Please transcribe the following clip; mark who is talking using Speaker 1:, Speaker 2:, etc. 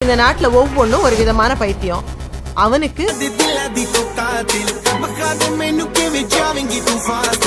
Speaker 1: இந்த நாட்டுல ஒவ்வொன்றும் ஒரு விதமான பைத்தியம். அவனுக்கு
Speaker 2: दिल दी तो कातिल बखा दे मैनू किवें जावेंगी तू फास्ट